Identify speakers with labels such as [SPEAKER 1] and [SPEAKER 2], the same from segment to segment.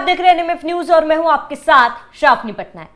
[SPEAKER 1] देख रहे हैं एनएमएफ न्यूज और मैं हूं आपके साथ शाफनी पटनायक।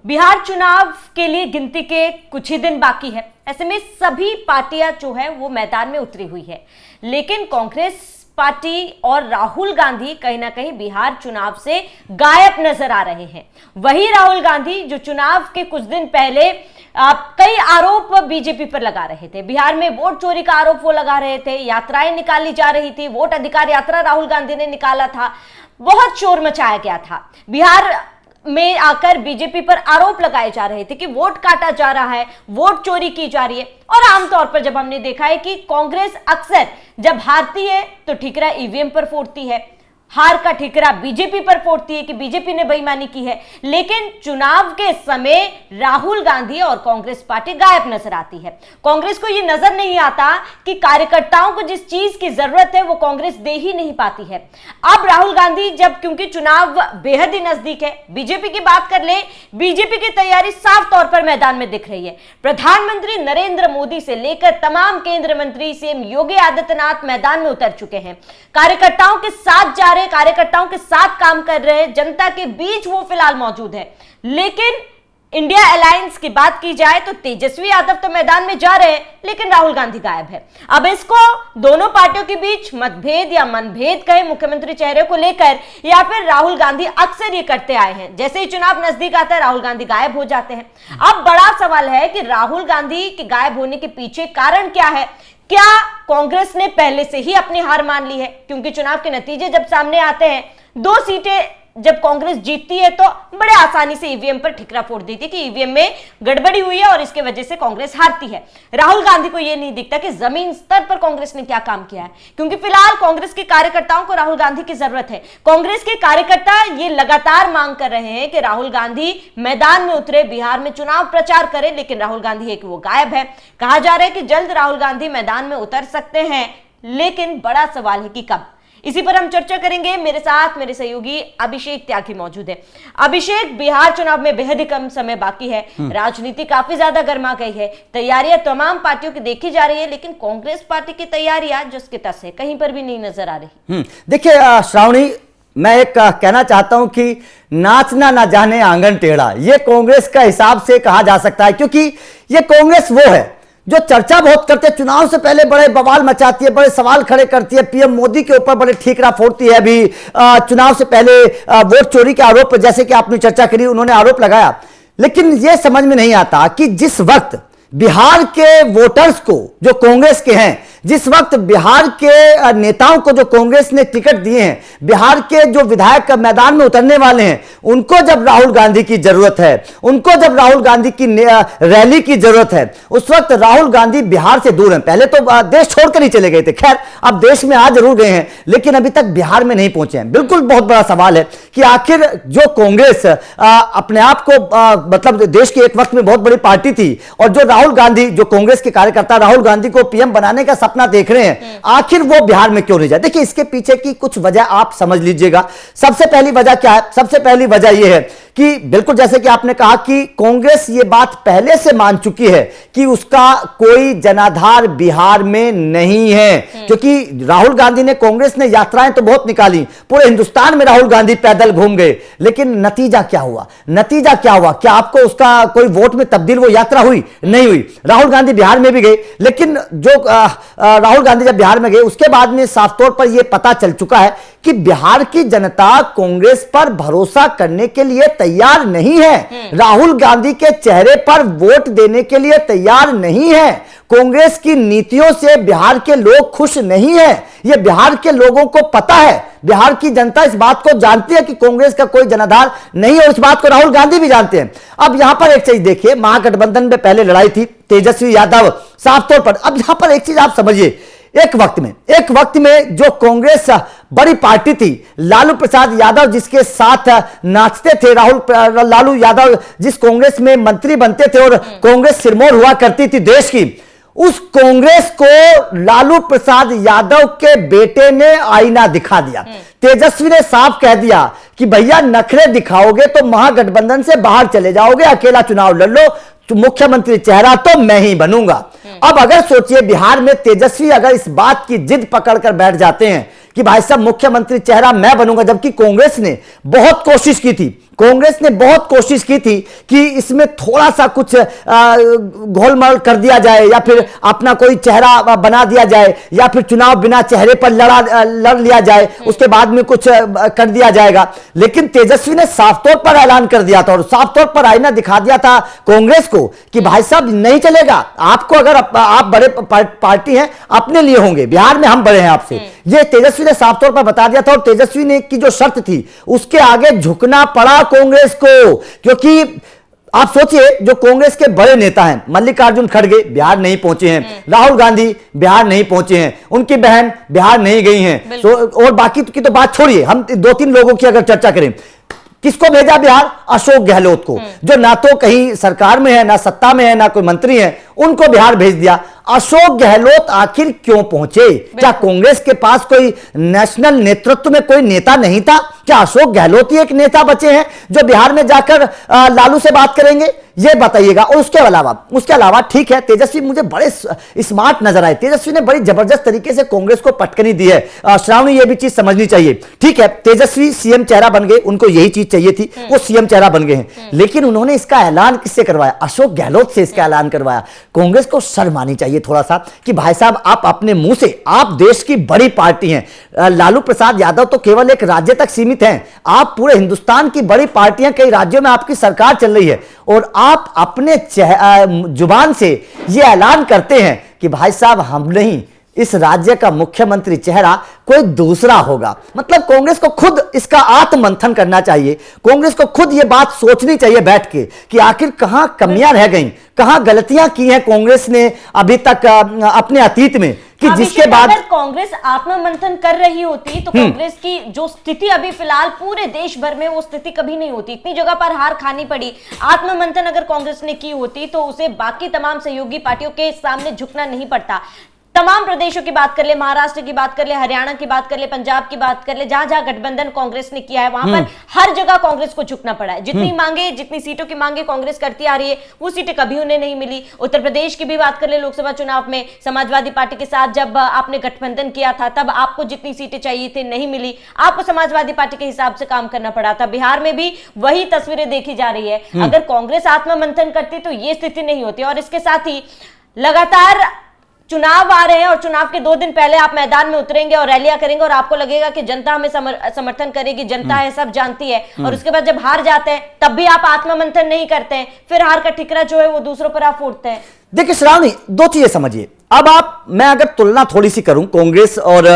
[SPEAKER 1] बिहार चुनाव के लिए गिनती के कुछ ही दिन बाकी है। ऐसे में सभी पार्टियां जो है वो मैदान में उतरी हुई है, लेकिन कांग्रेस पार्टी और राहुल गांधी कहीं ना कहीं बिहार चुनाव से गायब नजर आ रहे हैं। वही राहुल गांधी जो चुनाव के कुछ दिन पहले कई आरोप बीजेपी पर लगा रहे थे। बिहार में वोट चोरी का आरोप वो लगा रहे थे, यात्राएं निकाली जा रही थी, वोट अधिकार यात्रा राहुल गांधी ने निकाला था, बहुत शोर मचाया गया था। बिहार में आकर बीजेपी पर आरोप लगाए जा रहे थे कि वोट काटा जा रहा है, वोट चोरी की जा रही है। और आमतौर पर जब हमने देखा है कि कांग्रेस अक्सर जब हारती है तो ठिकरा ईवीएम पर फोड़ती है, हार का ठिकरा बीजेपी पर फोड़ती है कि बीजेपी ने बेईमानी की है। लेकिन चुनाव के समय राहुल गांधी और कांग्रेस पार्टी गायब नजर आती है। कांग्रेस को यह नजर नहीं आता कि कार्यकर्ताओं को जिस चीज की जरूरत है वो कांग्रेस दे ही नहीं पाती है। अब राहुल गांधी जब, क्योंकि चुनाव बेहद ही नजदीक है, बीजेपी की बात कर ले, बीजेपी की तैयारी साफ तौर पर मैदान में दिख रही है। प्रधानमंत्री नरेंद्र मोदी से लेकर तमाम केंद्रीय मंत्री सीएम योगी आदित्यनाथ मैदान में उतर चुके हैं, कार्यकर्ताओं के साथ जा रहे, कार्यकर्ताओं के साथ काम कर रहे हैं, जनता के बीच वो फिलहाल मौजूद है। लेकिन इंडिया अलायंस की बात की जाए तो तेजस्वी यादव तो मैदान में जा रहे हैं, लेकिन राहुल गांधी गायब है। अब इसको दोनों पार्टियों के बीच मतभेद या मनभेद कहे मुख्यमंत्री चेहरे को लेकर, या फिर राहुल गांधी अक्सर ये करते आए हैं, जैसे ही चुनाव नजदीक आता है राहुल गांधी गायब हो जाते हैं। अब बड़ा सवाल है कि राहुल गांधी के गायब होने के पीछे कारण क्या है? क्या कांग्रेस ने पहले से ही अपनी हार मान ली है? क्योंकि चुनाव के नतीजे जब सामने आते हैं, 2 सीटें जब कांग्रेस जीतती है तो बड़े आसानी से ईवीएम पर ठिकरा फोड़ देती है कि ईवीएम में गड़बड़ी हुई है और इसके वजह से कांग्रेस हारती है। राहुल गांधी को यह नहीं दिखता कि जमीन स्तर पर कांग्रेस ने क्या काम किया है, क्योंकि फिलहाल कांग्रेस के कार्यकर्ताओं को राहुल गांधी की जरूरत है। कांग्रेस के कार्यकर्ता ये लगातार मांग कर रहे हैं कि राहुल गांधी मैदान में उतरे, बिहार में चुनाव प्रचार करें, लेकिन राहुल गांधी है कि वो गायब है। कहा जा रहा है कि जल्द राहुल गांधी मैदान में उतर सकते हैं, लेकिन बड़ा सवाल है कि कब। इसी पर हम चर्चा करेंगे। मेरे साथ मेरे सहयोगी अभिषेक त्यागी मौजूद है। अभिषेक, बिहार चुनाव में बेहद ही कम समय बाकी है, राजनीति काफी ज्यादा गर्मा गई है, तैयारियां तमाम पार्टियों की देखी जा रही है, लेकिन कांग्रेस पार्टी की तैयारियां जिसके तस है, कहीं पर भी नहीं नजर आ रही।
[SPEAKER 2] देखिए श्रावणी, मैं एक कहना चाहता हूं कि नाचना ना जाने आंगन टेढ़ा, ये कांग्रेस का हिसाब से कहा जा सकता है, क्योंकि ये कांग्रेस वो है जो चर्चा बहुत करते हैं, चुनाव से पहले बड़े बवाल मचाती है, बड़े सवाल खड़े करती है, पीएम मोदी के ऊपर बड़े ठीकरा फोड़ती है। अभी चुनाव से पहले वोट चोरी के आरोप, जैसे कि आपने चर्चा करी, उन्होंने आरोप लगाया। लेकिन यह समझ में नहीं आता कि जिस वक्त बिहार के वोटर्स को जो कांग्रेस के हैं, जिस वक्त बिहार के नेताओं को जो कांग्रेस ने टिकट दिए हैं, बिहार के जो विधायक मैदान में उतरने वाले हैं, उनको जब राहुल गांधी की जरूरत है, उनको जब राहुल गांधी की रैली की जरूरत है, उस वक्त राहुल गांधी बिहार से दूर हैं। पहले तो देश छोड़कर ही चले गए थे, खैर अब देश में आ जरूर गए हैं, लेकिन अभी तक बिहार में नहीं पहुंचे हैं। बिल्कुल बहुत बड़ा सवाल है कि आखिर जो कांग्रेस अपने आप को मतलब देश की एक वक्त में बहुत बड़ी पार्टी थी, और जो राहुल गांधी, जो कांग्रेस के कार्यकर्ता राहुल गांधी को पीएम बनाने का सपना देख रहे हैं, आखिर वो बिहार में क्यों नहीं जाए? देखिए, इसके पीछे की कुछ वजह आप समझ लीजिएगा। सबसे पहली वजह क्या है? सबसे पहली वजह यह है कि बिल्कुल जैसे कि आपने कहा कि कांग्रेस ये बात पहले से मान चुकी है कि उसका कोई जनाधार बिहार में नहीं है, क्योंकि राहुल गांधी ने, कांग्रेस ने यात्राएं तो बहुत निकाली, पूरे हिंदुस्तान में राहुल गांधी पैदल घूम गए, लेकिन नतीजा क्या हुआ? नतीजा क्या हुआ? क्या आपको उसका कोई वोट में तब्दील वो यात्रा हुई? नहीं हुई। राहुल गांधी बिहार में भी गए, लेकिन जो राहुल गांधी जब बिहार में गए उसके बाद में साफ तौर पर यह पता चल चुका है कि बिहार की जनता कांग्रेस पर भरोसा करने के लिए तैयार नहीं है, राहुल गांधी के चेहरे पर वोट देने के लिए तैयार नहीं है, कांग्रेस की नीतियों से बिहार के लोग खुश नहीं है। यह बिहार के लोगों को पता है, बिहार की जनता इस बात को जानती है कि कांग्रेस का कोई जनाधार नहीं है, और इस बात को राहुल गांधी भी जानते हैं। अब यहां पर एक चीज देखिए, महागठबंधन में पहले लड़ाई थी तेजस्वी यादव साफ तौर पर। अब यहां पर एक चीज आप समझिए, एक वक्त में जो कांग्रेस बड़ी पार्टी थी, लालू प्रसाद यादव जिसके साथ नाचते थे, लालू यादव जिस कांग्रेस में मंत्री बनते थे और कांग्रेस सिरमौर हुआ करती थी देश की, उस कांग्रेस को लालू प्रसाद यादव के बेटे ने आईना दिखा दिया। तेजस्वी ने साफ कह दिया कि भैया नखरे दिखाओगे तो महागठबंधन से बाहर चले जाओगे, अकेला चुनाव लड़ लो, तो मुख्यमंत्री चेहरा तो मैं ही बनूंगा। अब अगर सोचिए बिहार में तेजस्वी अगर इस बात की जिद पकड़कर बैठ जाते हैं कि भाई साहब मुख्यमंत्री चेहरा मैं बनूंगा, जबकि कांग्रेस ने बहुत कोशिश की थी, कांग्रेस ने बहुत कोशिश की थी कि इसमें थोड़ा सा कुछ घोलमाल कर दिया जाए, या फिर अपना कोई चेहरा बना दिया जाए, या फिर चुनाव बिना चेहरे पर लड़ लिया जाए, उसके बाद में कुछ कर दिया जाएगा। लेकिन तेजस्वी ने साफ तौर पर ऐलान कर दिया था और साफ तौर पर आईना दिखा दिया था कांग्रेस को कि भाई साहब नहीं चलेगा, आपको अगर आप बड़े पार्टी हैं अपने लिए होंगे, बिहार में हम बड़े हैं आपसे, ये तेजस्वी ने साफ तौर पर बता दिया था। और तेजस्वी ने की जो शर्त थी उसके आगे झुकना पड़ा कांग्रेस को, क्योंकि आप सोचिए जो कांग्रेस के बड़े नेता हैं, मल्लिकार्जुन खड़गे बिहार नहीं पहुंचे हैं, राहुल गांधी बिहार नहीं पहुंचे हैं, उनकी बहन बिहार नहीं गई हैं, तो और बाकी की तो बात छोड़िए, हम 2-3 लोगों की अगर चर्चा करें, किसको भेजा बिहार? अशोक गहलोत को, जो ना तो कहीं सरकार में है, ना सत्ता में है, ना कोई मंत्री है, उनको बिहार भेज दिया। अशोक गहलोत आखिर क्यों पहुंचे? क्या कांग्रेस के पास कोई नेशनल नेतृत्व में कोई नेता नहीं था? क्या अशोक गहलोत ही एक नेता बचे हैं जो बिहार में जाकर लालू से बात करेंगे? ये बताइएगा। और उसके अलावा ठीक है, तेजस्वी मुझे बड़े स्मार्ट नजर आए, तेजस्वी ने बड़ी जबरदस्त तरीके से कांग्रेस को पटकनी दी है। श्रावणी ये भी चीज समझनी चाहिए, ठीक है, तेजस्वी सीएम चेहरा बन गए, उनको यही चीज चाहिए थी, वो सीएम चेहरा बन गए हैं, लेकिन उन्होंने इसका ऐलान किससे करवाया? अशोक गहलोत से इसका ऐलान करवाया। कांग्रेस को शर्म आनी चाहिए थोड़ा सा कि भाई साहब आप अपने मुंह से, आप देश की बड़ी पार्टी हैं, लालू प्रसाद यादव तो केवल एक राज्य तक सीमित हैं, आप पूरे हिंदुस्तान की बड़ी पार्टियां, कई राज्यों में आपकी सरकार चल रही है, और आप अपने जुबान से यह ऐलान करते हैं कि भाई साहब हम नहीं, इस राज्य का मुख्यमंत्री चेहरा कोई दूसरा होगा। मतलब कांग्रेस को खुद इसका आत्ममंथन करना चाहिए, कांग्रेस को खुद यह बात सोचनी चाहिए बैठ के कि आखिर कहां कमियां रह गईं, कहां गलतियां की हैं कांग्रेस ने अभी तक अपने अतीत में, कि जिसके बाद
[SPEAKER 1] अगर कांग्रेस आत्ममंथन कर रही होती तो कांग्रेस की जो स्थिति अभी फिलहाल पूरे देश भर में, वो स्थिति कभी नहीं होती। इतनी जगह पर हार खानी पड़ी। आत्ममंथन अगर कांग्रेस ने की होती तो उसे बाकी तमाम सहयोगी पार्टियों के सामने झुकना नहीं पड़ता। तमाम प्रदेशों की बात कर ले, महाराष्ट्र की बात कर ले, हरियाणा की बात कर ले, पंजाब की बात कर ले, जहां जहां गठबंधन कांग्रेस ने किया है वहां पर हर जगह कांग्रेस को झुकना पड़ा है। जितनी सीटों की मांगे कांग्रेस करती आ रही है, वो सीटें कभी उन्हें नहीं मिली। उत्तर प्रदेश की भी बात कर ले, लोकसभा चुनाव में समाजवादी पार्टी के साथ जब आपने गठबंधन किया था तब आपको जितनी सीटें चाहिए थी नहीं मिली, आपको समाजवादी पार्टी के हिसाब से काम करना पड़ा था। बिहार में भी वही तस्वीरें देखी जा रही है। अगर कांग्रेस आत्ममंथन करती तो ये स्थिति नहीं होती। और इसके साथ ही लगातार चुनाव आ रहे हैं और चुनाव के 2 दिन पहले आप मैदान में उतरेंगे और रैलियां करेंगे और आपको लगेगा कि जनता हमें समर्थन करेगी, जनता है, सब जानती है, और उसके बाद जब हार जाते हैं तब भी आप आत्ममंथन नहीं करते हैं, फिर हार का ठिकरा जो है वो दूसरों पर आप फोड़ते हैं।
[SPEAKER 2] देखिए श्रावणी, 2 चीजें समझिए। अब मैं अगर तुलना थोड़ी सी करूं, कांग्रेस और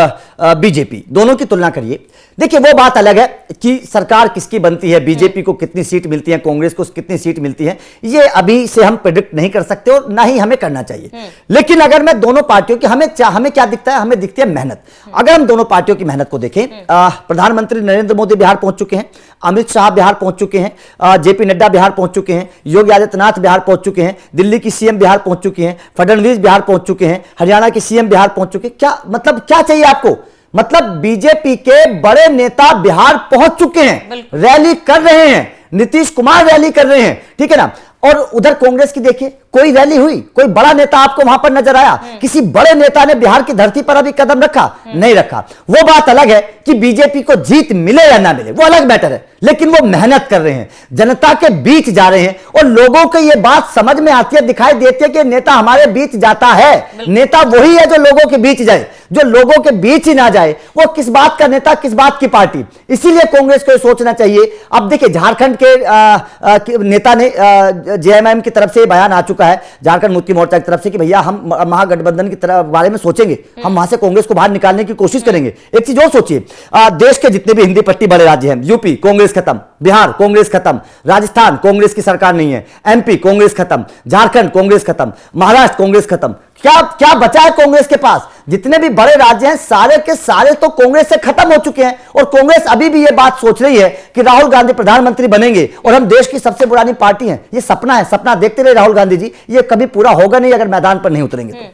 [SPEAKER 2] बीजेपी दोनों की तुलना करिए, देखिए वो बात अलग है कि सरकार किसकी बनती है, बीजेपी को कितनी सीट मिलती है, कांग्रेस को कितनी सीट मिलती है, ये अभी से हम प्रेडिक्ट नहीं कर सकते और ना ही हमें करना चाहिए। लेकिन अगर मैं दोनों पार्टियों की, हमें क्या दिखता है? हमें दिखती है मेहनत। अगर हम दोनों पार्टियों की मेहनत को देखें, प्रधानमंत्री नरेंद्र मोदी बिहार पहुंच चुके हैं, अमित शाह बिहार पहुंच चुके हैं, जेपी नड्डा बिहार पहुंच चुके हैं, योगी आदित्यनाथ बिहार पहुंच चुके हैं, दिल्ली की सीएम बिहार पहुंच चुके हैं, फडणवीस बिहार पहुंच चुके हैं, हरियाणा के सीएम बिहार पहुंच चुके हैं। क्या मतलब, क्या चाहिए आपको? मतलब बीजेपी के बड़े नेता बिहार पहुंच चुके हैं, रैली कर रहे हैं, नीतीश कुमार रैली कर रहे हैं, ठीक है ना। और उधर कांग्रेस की देखिए, कोई रैली हुई, कोई बड़ा नेता आपको वहां पर नजर आया? किसी बड़े नेता ने बिहार की धरती पर अभी कदम रखा? नहीं रखा। वो बात अलग है कि बीजेपी को जीत मिले या ना मिले, वो अलग मैटर है, लेकिन वो मेहनत कर रहे हैं, जनता के बीच जा रहे हैं, और लोगों को ये बात समझ में आती है, दिखाई देती है कि नेता हमारे बीच जाता है। नेता वही है जो लोगों के बीच जाए, जो लोगों के बीच ही ना जाए वो किस बात का नेता, किस बात की पार्टी। इसीलिए कांग्रेस को सोचना चाहिए। अब देखिए, झारखंड के नेता ने जेएमएम की तरफ से बयान आ चुका है, झारखंड मुक्ति मोर्चा की तरफ से, कि भैया हम महागठबंधन की तरफ बारे में सोचेंगे, हम वहां से कांग्रेस को बाहर निकालने की कोशिश करेंगे। एक चीज और सोचिए, देश के जितने भी हिंदी पट्टी बड़े राज्य हैं, यूपी कांग्रेस खत्म, बिहार कांग्रेस खत्म, राजस्थान कांग्रेस की सरकार नहीं है, एमपी कांग्रेस खत्म, झारखंड कांग्रेस खत्म, महाराष्ट्र कांग्रेस खत्म। क्या बचा है कांग्रेस के पास? जितने भी बड़े राज्य हैं सारे के सारे तो कांग्रेस से खत्म हो चुके हैं। और कांग्रेस अभी भी यह बात सोच रही है कि राहुल गांधी प्रधानमंत्री बनेंगे और हम देश की सबसे पुरानी पार्टी हैं। ये सपना है, सपना देखते रहे राहुल गांधी जी, ये कभी पूरा होगा नहीं अगर मैदान पर नहीं उतरेंगे तो।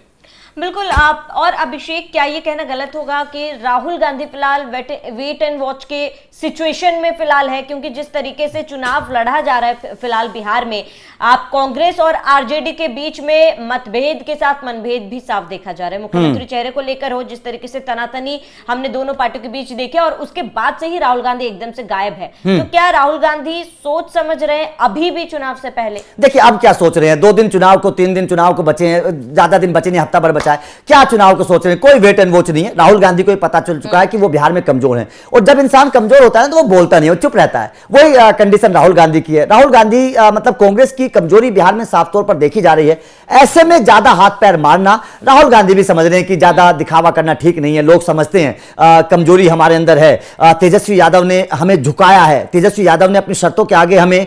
[SPEAKER 1] बिल्कुल। आप और अभिषेक, क्या ये कहना गलत होगा कि राहुल गांधी फिलहाल वेट एंड वॉच के सिचुएशन में फिलहाल है, क्योंकि जिस तरीके से चुनाव लड़ा जा रहा है फिलहाल बिहार में, आप कांग्रेस और आरजेडी के बीच में मतभेद के साथ मनभेद भी साफ देखा जा रहा है। मुख्यमंत्री चेहरे को लेकर हो, जिस तरीके से तनातनी हमने दोनों पार्टियों के बीच देखे, और उसके बाद से ही राहुल गांधी एकदम से गायब है। तो क्या राहुल गांधी सोच समझ रहे हैं अभी भी चुनाव से पहले?
[SPEAKER 2] देखिए अब क्या सोच रहे हैं, 2 दिन चुनाव को, 3 दिन चुनाव को बचे हैं, ज्यादा दिन बचे नहीं, हफ्ता भर बचा है, क्या चुनाव को सोच रहे हैं? कोई वेट एंड वॉच नहीं है। राहुल गांधी को पता चल चुका है कि वो बिहार में कमजोर हैं, और जब इंसान कमजोर होता है तो वो बोलता नहीं, वो चुप रहता है। वही कंडीशन राहुल गांधी की है। राहुल गांधी मतलब कांग्रेस की कमजोरी बिहार में साफ तौर पर देखी जा रही है। ऐसे में ज्यादा हाथ पैर मारना, राहुल गांधी भी समझ रहे हैं कि ज्यादा दिखावा करना ठीक नहीं है। लोग समझते हैं कमजोरी हमारे अंदर है। तेजस्वी यादव ने हमें झुकाया है, तेजस्वी यादव ने अपनी शर्तों के आगे हमें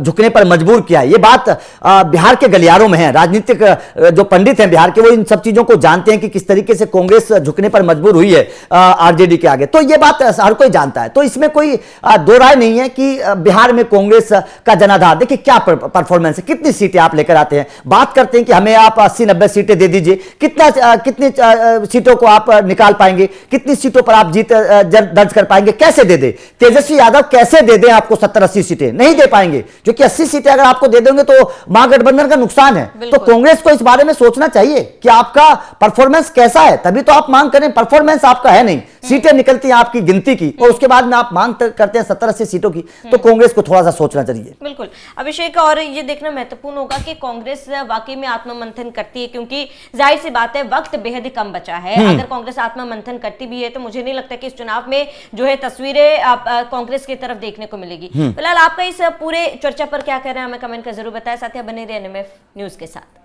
[SPEAKER 2] झुकने पर मजबूर किया है। ये बात बिहार के गलियारों में है। राजनीतिक जो पंडित हैं बिहार के, वो इन सब चीजों को जानते हैं कि किस तरीके से कांग्रेस झुकने पर मजबूर हुई है आरजेडी के आगे। तो ये बात हर कोई जानता है, तो इसमें कोई दो राय नहीं है कि बिहार में कांग्रेस का जनाधार। देखिए क्या परफॉर्मेंस है, कितनी सीटें आप लेकर आते हैं। बात करते हैं कि हमें आप 80-90 सीटें दे दीजिए, कितनी सीटों को आप निकाल पाएंगे, कितनी सीटों पर आप जीत दर्ज कर पाएंगे, कैसे दे दे? तेजस्वी यादव कैसे दे दें आपको 70-80 सीटें? नहीं दे पाएंगे, क्योंकि 80 सीटें अगर आपको दे देंगे तो महागठबंधन का नुकसान है। तो कांग्रेस को इस बारे में सोचना चाहिए कि आपका परफॉर्मेंस कैसा है, तभी तो आप मांग करें। परफॉर्मेंस आपका है नहीं, सीटें निकलती हैं आपकी गिनती की, और उसके बाद में आप मांग करते हैं 70-80 सीटों की। तो कांग्रेस को थोड़ा सा सोचना चाहिए।
[SPEAKER 1] बिल्कुल अभिषेक, और ये देखना महत्वपूर्ण होगा कि कांग्रेस वाकई में आत्ममंथन करती है, क्योंकि जाहिर सी बात है वक्त बेहद ही कम बचा है। अगर कांग्रेस आत्ममंथन करती भी है तो मुझे नहीं लगता कि इस चुनाव में जो है तस्वीरें कांग्रेस की तरफ देखने को मिलेगी। फिलहाल आपका इस पूरे चर्चा पर क्या कह रहे हैं हमें कमेंट कर जरूर बताएं। साथ ही बने रहिए एनएमएफ न्यूज के साथ।